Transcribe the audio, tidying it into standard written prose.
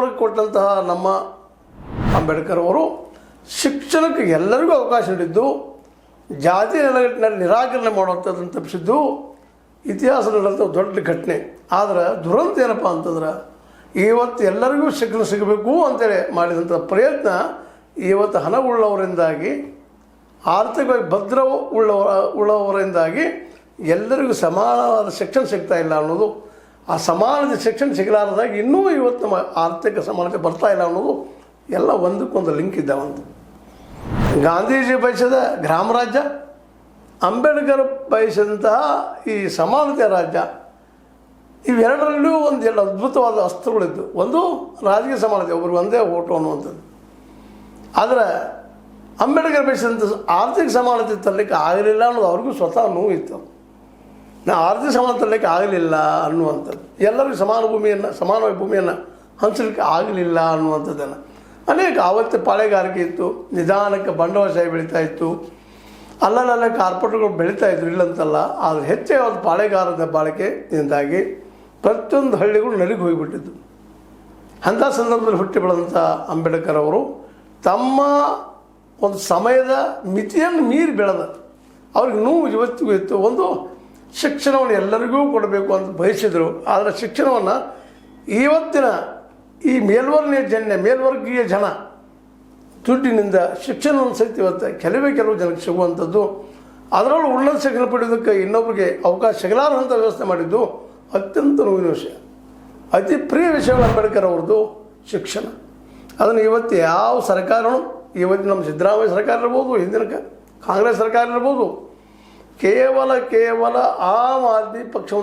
ಮೇಲ್ವರ್ಗ ಕೊಟ್ಟಂತಹ ನಮ್ಮ ಅಂಬೇಡ್ಕರ್ ಅವರು ಶಿಕ್ಷಣಕ್ಕೆ ಎಲ್ಲರಿಗೂ ಅವಕಾಶ ನೀಡಿದ್ದು, ಜಾತಿ ನೆಲೆಗಟ್ಟಿನಲ್ಲಿ ನಿರಾಕರಣೆ ಮಾಡುವಂಥದ್ದನ್ನು ತಪ್ಪಿಸಿದ್ದು ಇತಿಹಾಸ ನಡೆದಂಥ ದೊಡ್ಡ ಘಟನೆ. ಆದರೆ ದುರಂತ ಏನಪ್ಪ ಅಂತಂದ್ರೆ ಇವತ್ತು ಎಲ್ಲರಿಗೂ ಶಿಕ್ಷಣ ಸಿಗಬೇಕು ಅಂತೇಳಿ ಮಾಡಿದಂಥ ಪ್ರಯತ್ನ ಇವತ್ತು ಹಣ ಉಳ್ಳವರಿಂದಾಗಿ, ಆರ್ಥಿಕವಾಗಿ ಭದ್ರ ಉಳ್ಳವರಿಂದಾಗಿ ಎಲ್ಲರಿಗೂ ಸಮಾನವಾದ ಶಿಕ್ಷಣ ಸಿಗ್ತಾ ಇಲ್ಲ ಅನ್ನೋದು, ಆ ಸಮಾನದ ಶಿಕ್ಷಣ ಸಿಗಲಾರದಾಗ ಇನ್ನೂ ಇವತ್ತು ನಮ್ಮ ಆರ್ಥಿಕ ಸಮಾನತೆ ಬರ್ತಾ ಇಲ್ಲ ಅನ್ನೋದು ಎಲ್ಲ ಒಂದಕ್ಕೊಂದು ಲಿಂಕ್ ಇದ್ದಾವಂತ. ಗಾಂಧೀಜಿ ಬಯಸಿದ ಗ್ರಾಮ ರಾಜ್ಯ, ಅಂಬೇಡ್ಕರ್ ಬಯಸಿದಂತಹ ಈ ಸಮಾನತೆಯ ರಾಜ್ಯ, ಇವೆರಡರಲ್ಲೂ ಎರಡು ಅದ್ಭುತವಾದ ಅಸ್ತ್ರಗಳಿದ್ದು. ಒಂದು ರಾಜಕೀಯ ಸಮಾನತೆ, ಒಬ್ಬರು ಒಂದೇ ಓಟು ಅನ್ನುವಂಥದ್ದು. ಆದರೆ ಅಂಬೇಡ್ಕರ್ ಬಯಸಿದಂಥ ಆರ್ಥಿಕ ಸಮಾನತೆ ತರಲಿಕ್ಕೆ ಆಗಲಿಲ್ಲ ಅನ್ನೋದು ಅವ್ರಿಗೂ ಸ್ವತಃ ನೋವಿತ್ತು. ಆರ್ಥಿಕ ಸಮಾನತೆ ತರಲಿಕ್ಕೆ ಆಗಲಿಲ್ಲ ಅನ್ನುವಂಥದ್ದು, ಎಲ್ಲರಿಗೂ ಸಮಾನವಾಗಿ ಭೂಮಿಯನ್ನು ಹಂಚಲಿಕ್ಕೆ ಆಗಲಿಲ್ಲ ಅನ್ನುವಂಥದ್ದನ್ನು ಅನೇಕ ಆವತ್ತು ಪಾಳೆಗಾರಿಕೆ ಇತ್ತು, ನಿಧಾನಕ್ಕೆ ಬಂಡವಾಳಶಾಹಿ ಬೆಳೀತಾ ಇತ್ತು, ಅಲ್ಲಲ್ಲ ಕಾರ್ಪೊರೇಟ್ಗಳು ಬೆಳೀತಾ ಇದ್ರು, ಇಲ್ಲಂತಲ್ಲ. ಆದರೆ ಹೆಚ್ಚೇ ಒಂದು ಪಾಳೆಗಾರದ ಬಾಳಿಕೆಯಿಂದಾಗಿ ಪ್ರತಿಯೊಂದು ಹಳ್ಳಿಗಳು ನಲಿಗೆ ಹೋಗಿಬಿಟ್ಟಿದ್ದು. ಅಂಥ ಸಂದರ್ಭದಲ್ಲಿ ಹುಟ್ಟಿ ಬೆಳೆದಂಥ ಅಂಬೇಡ್ಕರ್ ಅವರು ತಮ್ಮ ಒಂದು ಸಮಯದ ಮಿತಿಯನ್ನು ಮೀರಿ ಬೆಳೆದ, ಅವ್ರಿಗೆ ನೋವು ಇವತ್ತಿಗೂ ಇತ್ತು. ಒಂದು ಶಿಕ್ಷಣವನ್ನು ಎಲ್ಲರಿಗೂ ಕೊಡಬೇಕು ಅಂತ ಬಯಸಿದರು. ಆದರೆ ಶಿಕ್ಷಣವನ್ನು ಇವತ್ತಿನ ಈ ಮೇಲ್ವರ್ಗೀಯ ಜನ ದುಡ್ಡಿನಿಂದ ಶಿಕ್ಷಣವನ್ನು ಸಹಿತ ಇವತ್ತು ಕೆಲವು ಜನಕ್ಕೆ ಸಿಗುವಂಥದ್ದು, ಅದರಲ್ಲೂ ಉನ್ನತ ಶಿಕ್ಷಣ ಪಡೆಯೋದಕ್ಕೆ ಇನ್ನೊಬ್ಬರಿಗೆ ಅವಕಾಶ ಸಿಗಲಾರಂಥ ವ್ಯವಸ್ಥೆ ಮಾಡಿದ್ದು ಅತ್ಯಂತ ನೋವಿನ ವಿಷಯ. ಅತಿ ಪ್ರಿಯ ವಿಷಯಗಳು ಅಂಬೇಡ್ಕರ್ ಅವ್ರದ್ದು ಶಿಕ್ಷಣ. ಅದನ್ನು ಇವತ್ತು ಯಾವ ಸರ್ಕಾರನೂ, ಇವತ್ತು ನಮ್ಮ ಸಿದ್ದರಾಮಯ್ಯ ಸರ್ಕಾರ ಇರ್ಬೋದು, ಹಿಂದಿನ ಕಾಂಗ್ರೆಸ್ ಸರ್ಕಾರ ಇರ್ಬೋದು, ಕೇವಲ ಆಮ್ ಆದ್ಮಿ ಪಕ್ಷವನ್ನು